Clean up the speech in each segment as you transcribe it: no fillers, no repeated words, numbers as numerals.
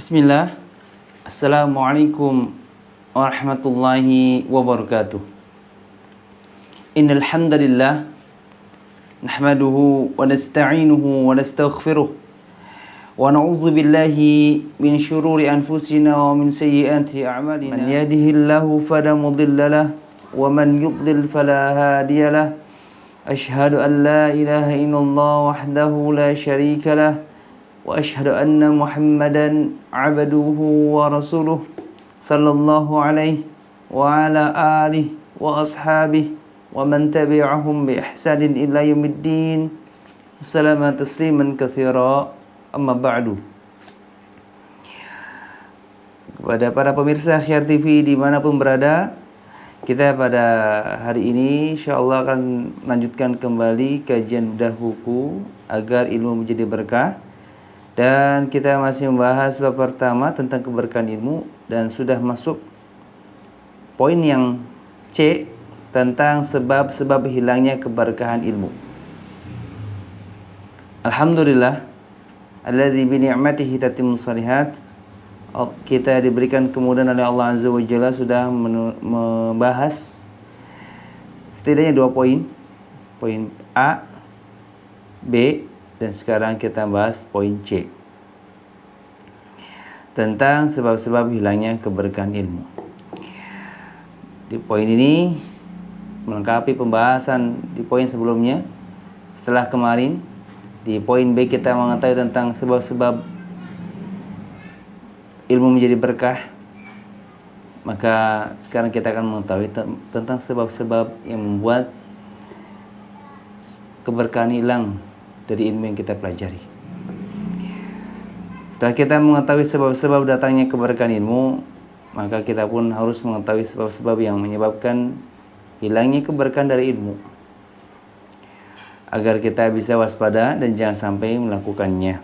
Bismillah. Assalamualaikum warahmatullahi wabarakatuh. Innal hamdalillah nahmaduhu wa nasta'inuhu wa nastaghfiruh wa na'udzu billahi min shururi anfusina wa min sayyiati a'malina. Man yahdihillahu fala mudilla lahu wa man yudlil fala hadiya lahu. Asyhadu an la ilaha illallah wahdahu la syarika lahu wa asyhadu anna Muhammadan abduhu wa rasuluh sallallahu alaihi wa ala alihi wa ashabihi wa man tabi'ahum bi ihsanin ila yaumiddin. Assalamu tasliman katsira, amma ba'du. Kepada para pemirsa Akhyar TV dimanapun berada, kita pada hari ini insyaallah akan melanjutkan kembali kajian bedah buku agar ilmu menjadi berkah. Dan kita masih membahas bab pertama tentang keberkahan ilmu dan sudah masuk poin yang C tentang sebab-sebab hilangnya keberkahan ilmu. Alhamdulillah allazi bi ni'matihi tatimmus shalihat. Kita diberikan kemudahan oleh Allah Azza wa Jalla sudah membahas setidaknya 2 poin. Poin A, B, dan sekarang kita bahas poin C tentang sebab-sebab hilangnya keberkahan ilmu. Di poin ini melengkapi pembahasan di poin sebelumnya. Setelah kemarin di poin B kita mengetahui tentang sebab-sebab ilmu menjadi berkah, maka sekarang kita akan mengetahui tentang sebab-sebab yang membuat keberkahan hilang dari ilmu yang kita pelajari. Setelah kita mengetahui sebab-sebab datangnya keberkahan ilmu, maka kita pun harus mengetahui sebab-sebab yang menyebabkan hilangnya keberkahan dari ilmu, agar kita bisa waspada dan jangan sampai melakukannya.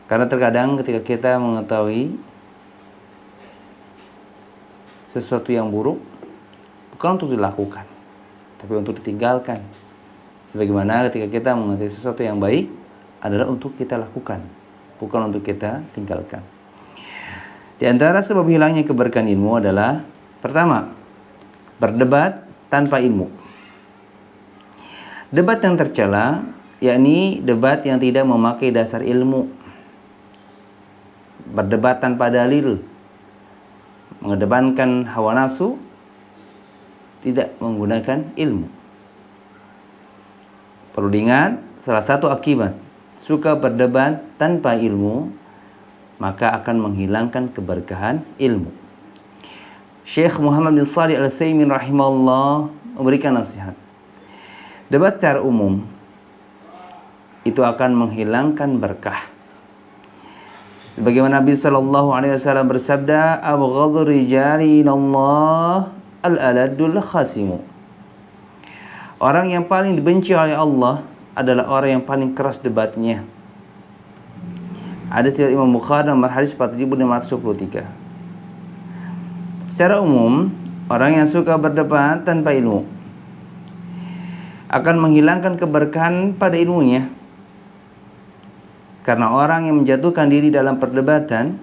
Karena terkadang ketika kita mengetahui sesuatu yang buruk, bukan untuk dilakukan, tapi untuk ditinggalkan. Sebagaimana ketika kita mengetahui sesuatu yang baik adalah untuk kita lakukan, bukan untuk kita tinggalkan. Di antara sebab hilangnya keberkahan ilmu adalah pertama, berdebat tanpa ilmu. Debat yang tercela, yakni debat yang tidak memakai dasar ilmu. Berdebat tanpa dalil, mengedepankan hawa nafsu, tidak menggunakan ilmu. Perlu diingat, salah satu akibat suka berdebat tanpa ilmu, maka akan menghilangkan keberkahan ilmu. Syekh Muhammad bin Shalih Al-Utsaimin rahimahullah memberikan nasihat. Debat secara umum itu akan menghilangkan berkah. Sebagaimana Nabi sallallahu alaihi wasallam bersabda, "Abghadhur rijali ilallah al-aladul khasimu." Orang yang paling dibenci oleh Allah adalah orang yang paling keras debatnya. Ada riwayat Imam Bukhari nomor hadis 4523. Secara umum, orang yang suka berdebat tanpa ilmu akan menghilangkan keberkahan pada ilmunya. Karena orang yang menjatuhkan diri dalam perdebatan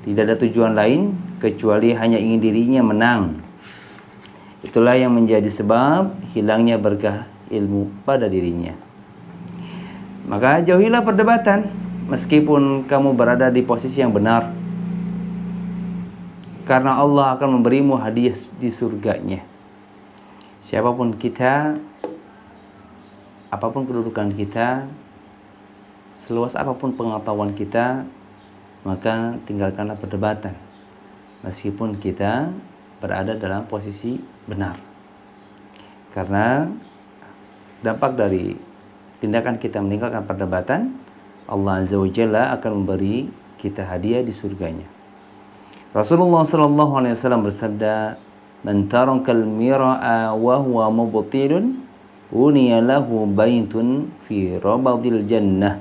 tidak ada tujuan lain kecuali hanya ingin dirinya menang. Itulah yang menjadi sebab hilangnya berkah ilmu pada dirinya. Maka jauhilah perdebatan meskipun kamu berada di posisi yang benar, karena Allah akan memberimu hadiah di surganya. Siapapun kita, apapun kedudukan kita, seluas apapun pengetahuan kita, maka tinggalkanlah perdebatan meskipun kita berada dalam posisi benar. Karena dampak dari tindakan kita meninggalkan perdebatan, Allah Azza wa Jalla akan memberi kita hadiah di surganya. Rasulullah sallallahu alaihi wasallam bersabda, "Man tarakal mira'a wa huwa mubtilun, uniya lahu baitun fi rabadil jannah.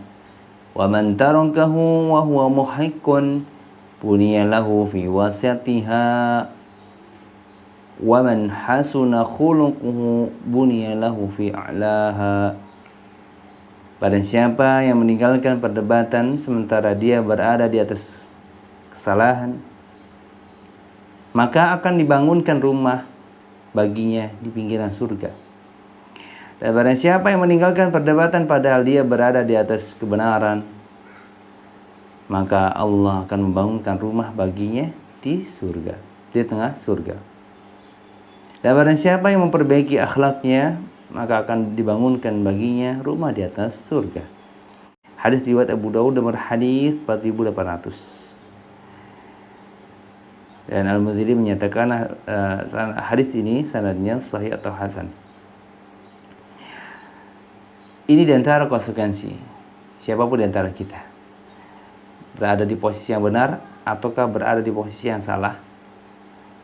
Wa man tarakahu wa huwa muhiqqun, buniya lahu fi wasatiha. Wa man hasuna khuluquhu buniya lahu fi a'laha." Barang siapa yang meninggalkan perdebatan sementara dia berada di atas kesalahan, maka akan dibangunkan rumah baginya di pinggiran surga. Dan barang siapa yang meninggalkan perdebatan padahal dia berada di atas kebenaran, maka Allah akan membangunkan rumah baginya di surga, di tengah surga. Dan barang siapa yang memperbaiki akhlaknya, maka akan dibangunkan baginya rumah di atas surga. Hadis riwayat Abu Dawud nomor hadis 4800. Dan Al-Muziri menyatakan hadis ini sanadnya sahih atau hasan. Ini di antara konsekuensi siapapun di antara kita, berada di posisi yang benar ataukah berada di posisi yang salah,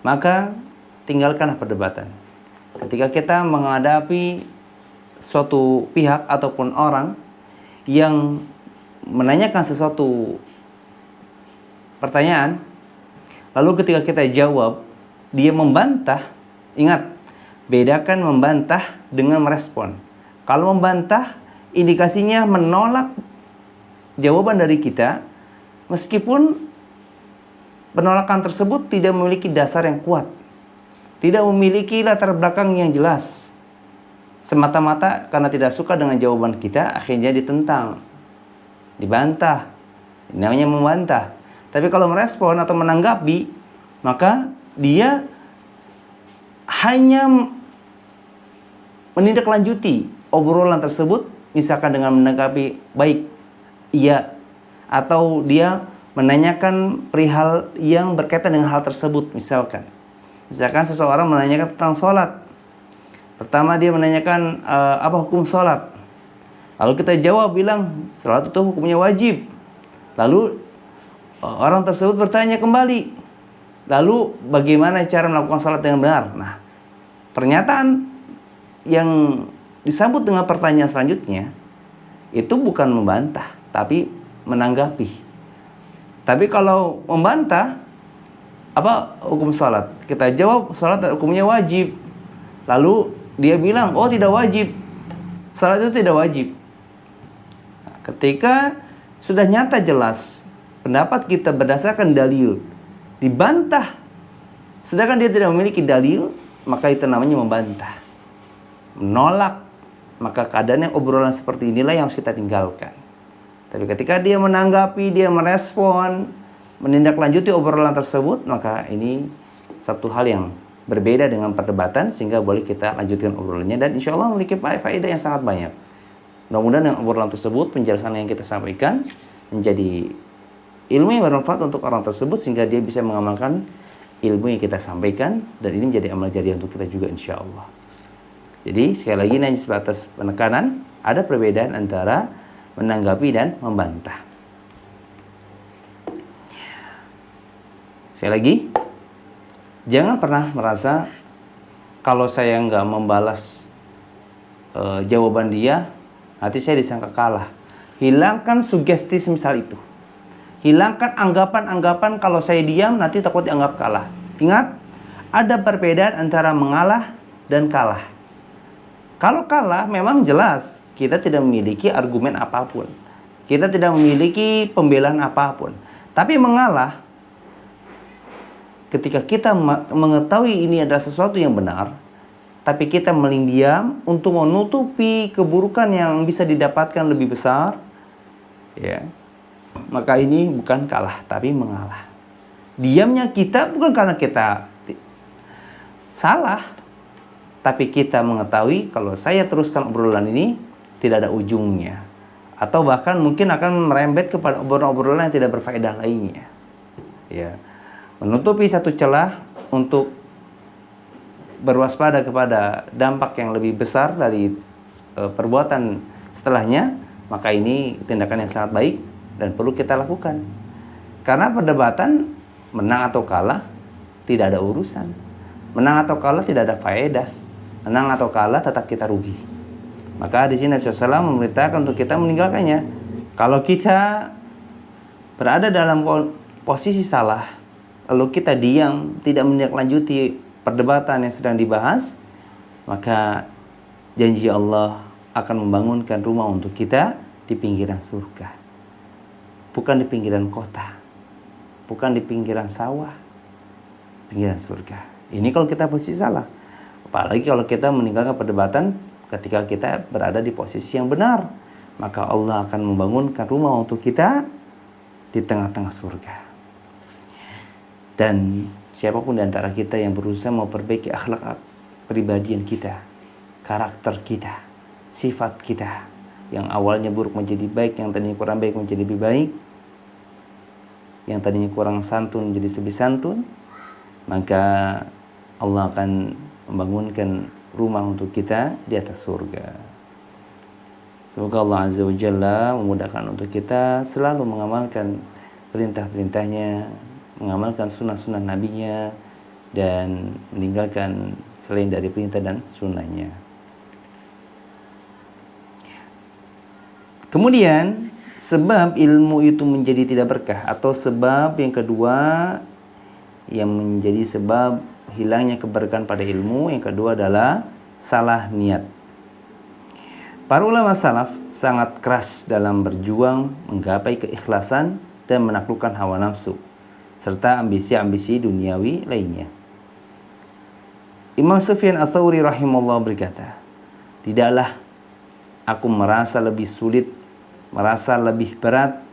maka tinggalkanlah perdebatan. Ketika kita menghadapi suatu pihak ataupun orang yang menanyakan sesuatu pertanyaan, lalu ketika kita jawab, dia membantah, ingat, bedakan membantah dengan merespon. Kalau membantah, indikasinya menolak jawaban dari kita, meskipun penolakan tersebut tidak memiliki dasar yang kuat, tidak memiliki latar belakang yang jelas. Semata-mata karena tidak suka dengan jawaban kita, akhirnya ditentang, dibantah. Ini namanya membantah. Tapi kalau merespon atau menanggapi, maka dia hanya menindaklanjuti obrolan tersebut, misalkan dengan menanggapi baik, iya, atau dia menanyakan perihal yang berkaitan dengan hal tersebut. Misalkan seseorang menanyakan tentang sholat. Pertama dia menanyakan apa hukum sholat. Lalu kita jawab bilang sholat itu hukumnya wajib. Lalu orang tersebut bertanya kembali, lalu bagaimana cara melakukan sholat dengan benar? Nah, pernyataan yang disambut dengan pertanyaan selanjutnya itu bukan membantah, tapi menanggapi. Tapi kalau membantah, apa hukum salat? Kita jawab salat hukumnya wajib. Lalu dia bilang, oh tidak wajib, salat itu tidak wajib. Nah, ketika sudah nyata jelas pendapat kita berdasarkan dalil dibantah, sedangkan dia tidak memiliki dalil, maka itu namanya membantah, menolak. Maka keadaannya obrolan seperti inilah yang harus kita tinggalkan. Tapi ketika dia menanggapi, dia merespon, menindaklanjuti obrolan tersebut, maka ini satu hal yang berbeda dengan perdebatan, sehingga boleh kita lanjutkan obrolannya dan insya Allah memiliki faedah yang sangat banyak. Mudah-mudahan dengan obrolan tersebut, penjelasan yang kita sampaikan menjadi ilmu yang bermanfaat untuk orang tersebut, sehingga dia bisa mengamalkan ilmu yang kita sampaikan, dan ini menjadi amal jariah untuk kita juga insya Allah. Jadi sekali lagi, hanya sebatas penekanan, ada perbedaan antara menanggapi dan membantah. Sekali lagi, jangan pernah merasa kalau saya nggak membalas jawaban dia, nanti saya disangka kalah. Hilangkan sugesti semisal itu. Hilangkan anggapan-anggapan kalau saya diam nanti takut dianggap kalah. Ingat, ada perbedaan antara mengalah dan kalah. Kalau kalah memang jelas kita tidak memiliki argumen apapun, kita tidak memiliki pembelaan apapun. Tapi mengalah, ketika kita mengetahui ini adalah sesuatu yang benar, tapi kita maling diam untuk menutupi keburukan yang bisa didapatkan lebih besar, ya, maka ini bukan kalah, tapi mengalah. Diamnya kita bukan karena kita salah, tapi kita mengetahui kalau saya teruskan obrolan ini tidak ada ujungnya, atau bahkan mungkin akan merembet kepada obrolan-obrolan yang tidak berfaedah lainnya, ya. Menutupi satu celah untuk berwaspada kepada dampak yang lebih besar dari perbuatan setelahnya, maka ini tindakan yang sangat baik dan perlu kita lakukan. Karena perdebatan menang atau kalah tidak ada urusan. Menang atau kalah tidak ada faedah. Menang atau kalah tetap kita rugi. Maka di sini Nabi SAW memerintahkan untuk kita meninggalkannya. Kalau kita berada dalam posisi salah, lalu kita diam, tidak menindaklanjuti perdebatan yang sedang dibahas, maka janji Allah akan membangunkan rumah untuk kita di pinggiran surga, bukan di pinggiran kota, bukan di pinggiran sawah, pinggiran surga. Ini kalau kita posisi salah. Apalagi kalau kita meninggalkan perdebatan ketika kita berada di posisi yang benar, maka Allah akan membangunkan rumah untuk kita di tengah-tengah surga. Dan siapapun di antara kita yang berusaha memperbaiki akhlak pribadian kita, karakter kita, sifat kita, yang awalnya buruk menjadi baik, yang tadinya kurang baik menjadi lebih baik, yang tadinya kurang santun menjadi lebih santun, maka Allah akan membangunkan rumah untuk kita di atas surga. Semoga Allah Azza wa Jalla memudahkan untuk kita selalu mengamalkan perintah-perintahnya, mengamalkan sunnah-sunnah nabinya, dan meninggalkan selain dari perintah dan sunnahnya. Kemudian sebab ilmu itu menjadi tidak berkah, atau sebab yang kedua yang menjadi sebab hilangnya keberkahan pada ilmu, yang kedua adalah salah niat. Para ulama salaf sangat keras dalam berjuang menggapai keikhlasan dan menaklukkan hawa nafsu serta ambisi-ambisi duniawi lainnya. Imam Sufyan Ats-Tsauri rahimahullah berkata, "Tidaklah aku merasa lebih sulit, merasa lebih berat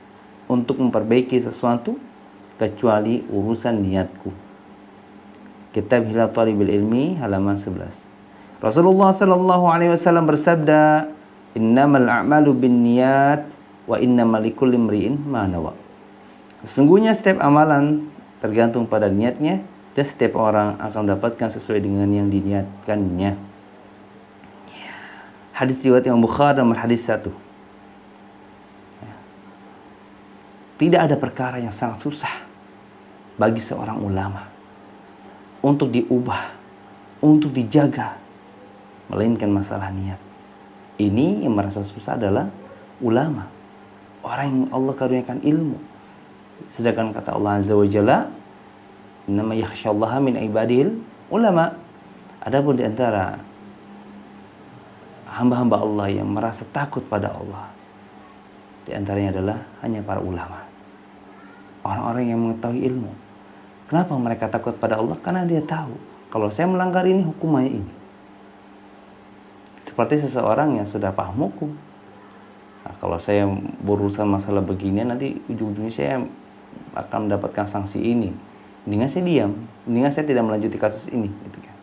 untuk memperbaiki sesuatu kecuali urusan niatku." Kitab Hilal Thalibil Ilmi halaman 11. Rasulullah sallallahu alaihi wasallam bersabda, "Innamal a'malu binniyat wa innamal likulli imri'in ma nawa." Sesungguhnya setiap amalan tergantung pada niatnya, dan setiap orang akan mendapatkan sesuai dengan yang diniatkannya. Hadis riwayat Imam Bukhari nomor hadis 1. Tidak ada perkara yang sangat susah bagi seorang ulama untuk diubah, untuk dijaga, melainkan masalah niat. Ini yang merasa susah adalah ulama, orang yang Allah karuniakan ilmu. Sedangkan kata Allah Azza wa Jalla, "Innama yakhsyallaha min ibadihil ulama." Adapun di antara hamba-hamba Allah yang merasa takut pada Allah, di antaranya adalah hanya para ulama, orang-orang yang mengetahui ilmu. Kenapa mereka takut pada Allah? Karena dia tahu, kalau saya melanggar ini, hukumannya ini. Seperti seseorang yang sudah paham hukum. Nah, kalau saya berurusan masalah beginian, nanti ujung-ujungnya saya akan mendapatkan sanksi ini. Mendingan saya diam, mendingan saya tidak melanjuti kasus ini. Gitu kan.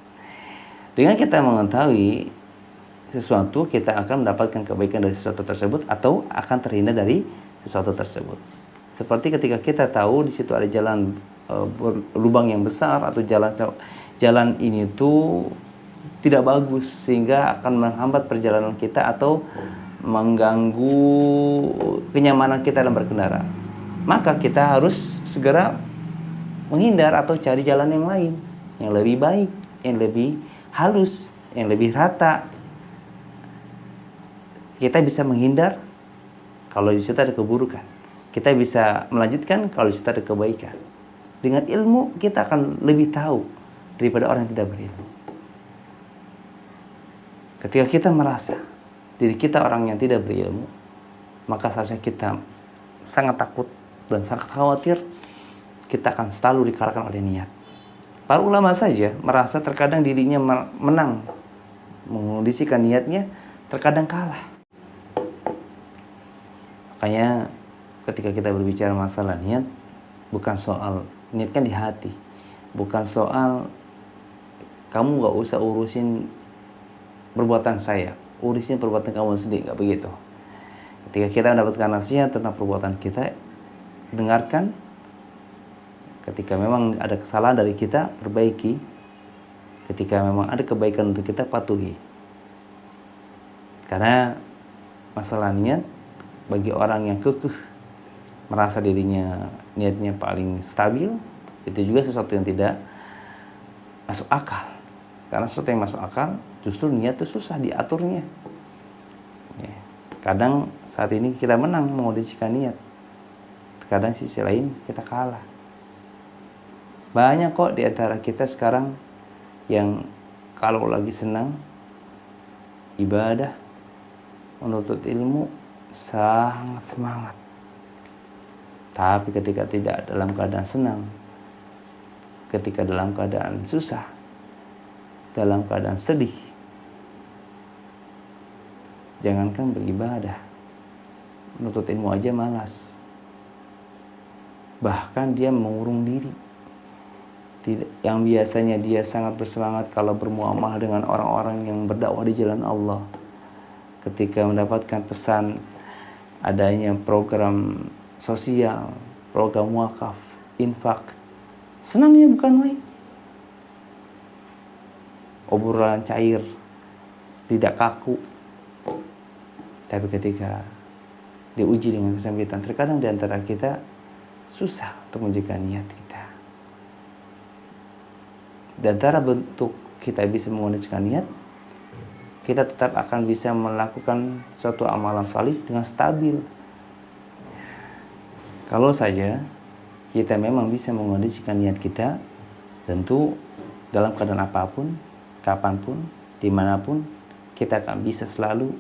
Dengan kita mengetahui sesuatu, kita akan mendapatkan kebaikan dari sesuatu tersebut atau akan terhindar dari sesuatu tersebut. Seperti ketika kita tahu di situ ada jalan lubang yang besar, atau jalan ini tuh tidak bagus sehingga akan menghambat perjalanan kita atau mengganggu kenyamanan kita dalam berkendara, maka kita harus segera menghindar atau cari jalan yang lain, yang lebih baik, yang lebih halus, yang lebih rata. Kita bisa menghindar kalau di situ ada keburukan, kita bisa melanjutkan kalau di situ ada kebaikan. Dengan ilmu kita akan lebih tahu daripada orang yang tidak berilmu. Ketika kita merasa diri kita orang yang tidak berilmu, maka seharusnya kita sangat takut dan sangat khawatir kita akan selalu dikalahkan oleh niat. Para ulama saja merasa terkadang dirinya menang, mengondisikan niatnya, terkadang kalah. Makanya ketika kita berbicara masalah niat, bukan soal niatkan di hati, bukan soal kamu gak usah urusin perbuatan saya, urusin perbuatan kamu sendiri, gak begitu. Ketika kita mendapatkan nasihat tentang perbuatan kita, dengarkan. Ketika memang ada kesalahan dari kita, perbaiki. Ketika memang ada kebaikan untuk kita, patuhi. Karena masalah niat bagi orang yang kekeh merasa dirinya niatnya paling stabil, itu juga sesuatu yang tidak masuk akal. Karena sesuatu yang masuk akal, justru niat itu susah diaturnya. Ya. Kadang saat ini kita menang mengondisikan niat, kadang sisi lain kita kalah. Banyak kok di antara kita sekarang yang kalau lagi senang ibadah, menuntut ilmu, sangat semangat. Tapi ketika tidak dalam keadaan senang, ketika dalam keadaan susah, dalam keadaan sedih, jangankan beribadah, menuntut ilmu aja malas. Bahkan dia mengurung diri. Yang biasanya dia sangat bersemangat kalau bermuamalah dengan orang-orang yang berdakwah di jalan Allah, ketika mendapatkan pesan adanya program sosial, program wakaf, infak, senangnya bukan main. Obrolan cair, tidak kaku. Tapi ketika diuji dengan kesempitan, terkadang di antara kita susah untuk menjaga niat kita. Di antara bentuk kita bisa mengondisikan niat, kita tetap akan bisa melakukan suatu amalan salih dengan stabil. Kalau saja kita memang bisa mengondisikan niat kita, tentu dalam keadaan apapun, kapanpun, dimanapun, kita akan bisa selalu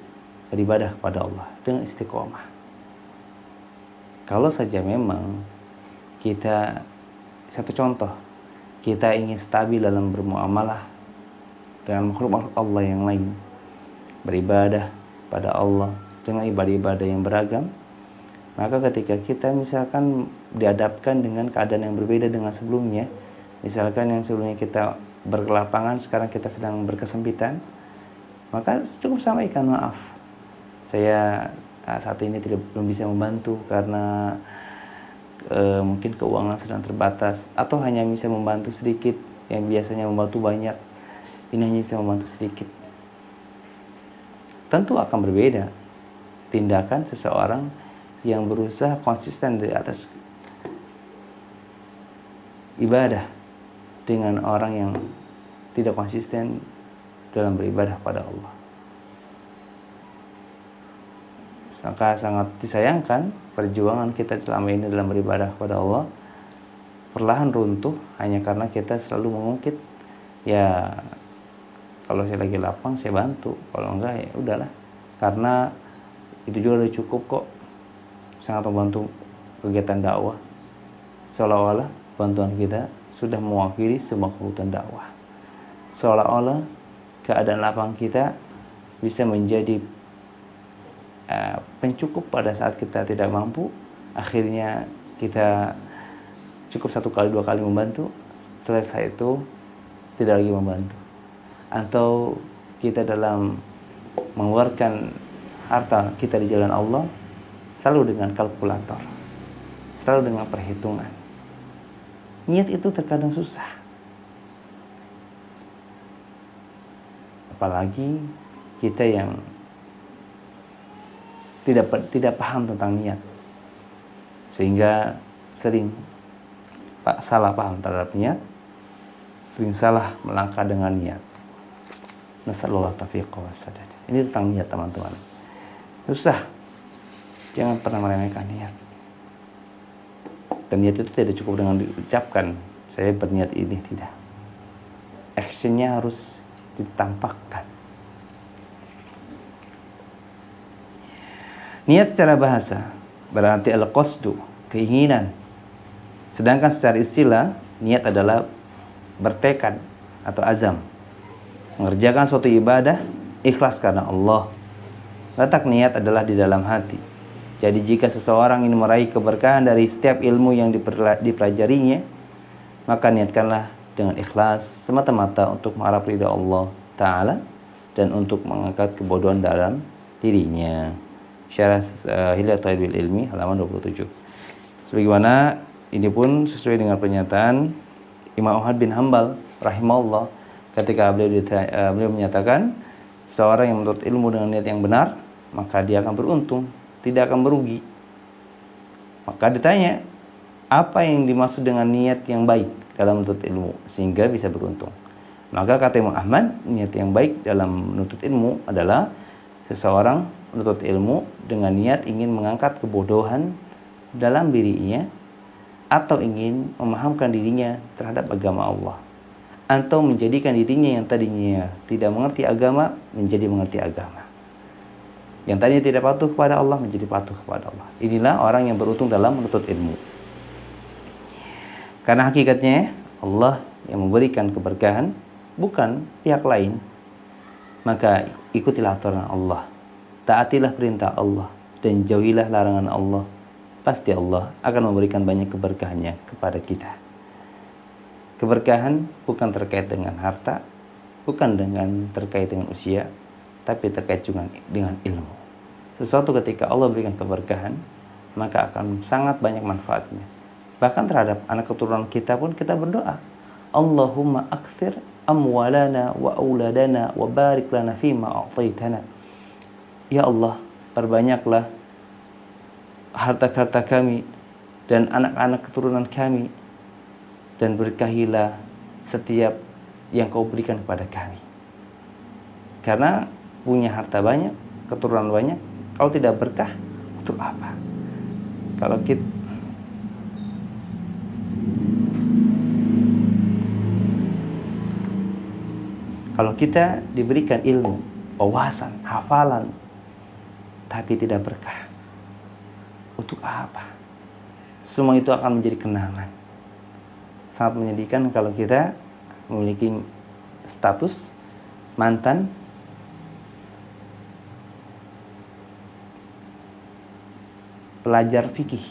beribadah kepada Allah dengan istiqomah. Kalau saja memang kita, satu contoh, kita ingin stabil dalam bermuamalah dengan makhluk-makhluk Allah yang lain, beribadah pada Allah dengan ibadah-ibadah yang beragam, maka ketika kita misalkan dihadapkan dengan keadaan yang berbeda dengan sebelumnya, misalkan yang sebelumnya kita berkelapangan, sekarang kita sedang berkesempitan, maka cukup sampaikan, maaf, saya saat ini belum bisa membantu karena mungkin keuangan sedang terbatas, atau hanya bisa membantu sedikit, yang biasanya membantu banyak, ini hanya bisa membantu sedikit. Tentu akan berbeda tindakan seseorang yang berusaha konsisten di atas ibadah dengan orang yang tidak konsisten dalam beribadah pada Allah. Maka sangat disayangkan perjuangan kita selama ini dalam beribadah kepada Allah perlahan runtuh hanya karena kita selalu mengungkit, ya kalau saya lagi lapang saya bantu, kalau enggak ya udahlah, karena itu juga udah cukup kok, sangat membantu kegiatan dakwah, seolah-olah bantuan kita sudah mewakili semua kebutuhan dakwah, seolah-olah keadaan lapang kita bisa menjadi pencukup pada saat kita tidak mampu. Akhirnya kita cukup 1 kali 2 kali membantu, selesai itu tidak lagi membantu. Atau kita dalam mengeluarkan harta kita di jalan Allah selalu dengan kalkulator, selalu dengan perhitungan. Niat itu terkadang susah, apalagi kita yang tidak paham tentang niat, sehingga sering salah paham terhadap niat, sering salah melangkah dengan niat. Nasallallahu taufiq wa sadad. Ini tentang niat, teman-teman. Susah, jangan pernah meremehkan niat. Dan niat itu tidak cukup dengan diucapkan saya berniat ini, tidak. Actionnya harus ditampakkan. Niat secara bahasa berarti al-qasdu, keinginan. Sedangkan secara istilah, niat adalah bertekad atau azam. Mengerjakan suatu ibadah ikhlas karena Allah. Letak niat adalah di dalam hati. Jadi jika seseorang ingin meraih keberkahan dari setiap ilmu yang dipelajarinya, maka niatkanlah dengan ikhlas semata-mata untuk mengharap ridha Allah Ta'ala dan untuk mengangkat kebodohan dalam dirinya. Syarah Hilyatul Talibul Ilmi halaman 27. Sebagaimana ini pun sesuai dengan pernyataan Imam Ahmad bin Hanbal rahimahullah ketika beliau menyatakan seorang yang menuntut ilmu dengan niat yang benar, maka dia akan beruntung, tidak akan merugi. Maka ditanya, apa yang dimaksud dengan niat yang baik dalam menuntut ilmu sehingga bisa beruntung? Maka kata Imam Ahmad, niat yang baik dalam menuntut ilmu adalah seseorang menuntut ilmu dengan niat ingin mengangkat kebodohan dalam dirinya, atau ingin memahamkan dirinya terhadap agama Allah, atau menjadikan dirinya yang tadinya tidak mengerti agama menjadi mengerti agama. Yang tadinya tidak patuh kepada Allah menjadi patuh kepada Allah. Inilah orang yang beruntung dalam menuntut ilmu. Karena hakikatnya Allah yang memberikan keberkahan, bukan pihak lain. Maka ikutilah aturan Allah, taatilah perintah Allah, dan jauhilah larangan Allah. Pasti Allah akan memberikan banyak keberkahannya kepada kita. Keberkahan bukan terkait dengan harta, bukan terkait dengan usia, tapi terkait juga dengan ilmu. Sesuatu ketika Allah berikan keberkahan, maka akan sangat banyak manfaatnya. Bahkan terhadap anak keturunan kita pun kita berdoa, Allahumma akthir amwalana wa auladana wa barik lana fima a'taitana. Ya Allah, perbanyaklah harta-harta kami dan anak-anak keturunan kami, dan berkahilah setiap yang kau berikan kepada kami. Karena punya harta banyak, keturunan banyak, kalau tidak berkah, untuk apa? Kalau kita diberikan ilmu, wawasan, hafalan, tapi tidak berkah, untuk apa? Semua itu akan menjadi kenangan. Sangat menyedihkan kalau kita memiliki status mantan pelajar fikih,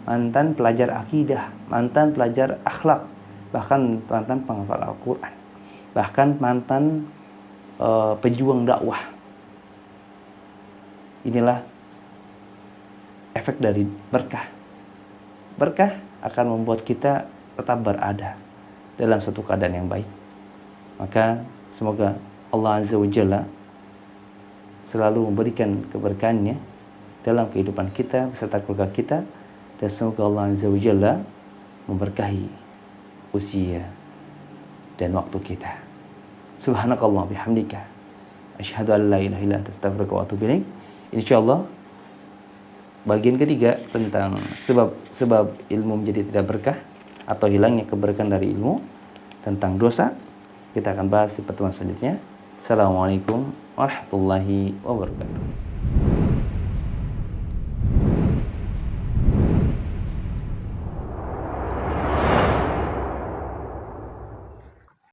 mantan pelajar akidah, mantan pelajar akhlak, bahkan mantan penghafal Al-Quran, bahkan mantan pejuang dakwah. Inilah efek dari berkah. Berkah akan membuat kita tetap berada dalam satu keadaan yang baik. Maka semoga Allah Azza wa Jalla selalu memberikan keberkahannya dalam kehidupan kita beserta keluarga kita, dan semoga Allah Azza wa Jalla memberkahi usia dan waktu kita. Subhanakallah bihamdika asyhadu an la ilaha illa anta astaghfiruka wa atubu ilaik. Insyaallah bagian ketiga tentang sebab ilmu menjadi tidak berkah atau hilangnya keberkahan dari ilmu, tentang dosa, kita akan bahas di pertemuan selanjutnya. Assalamualaikum warahmatullahi wabarakatuh.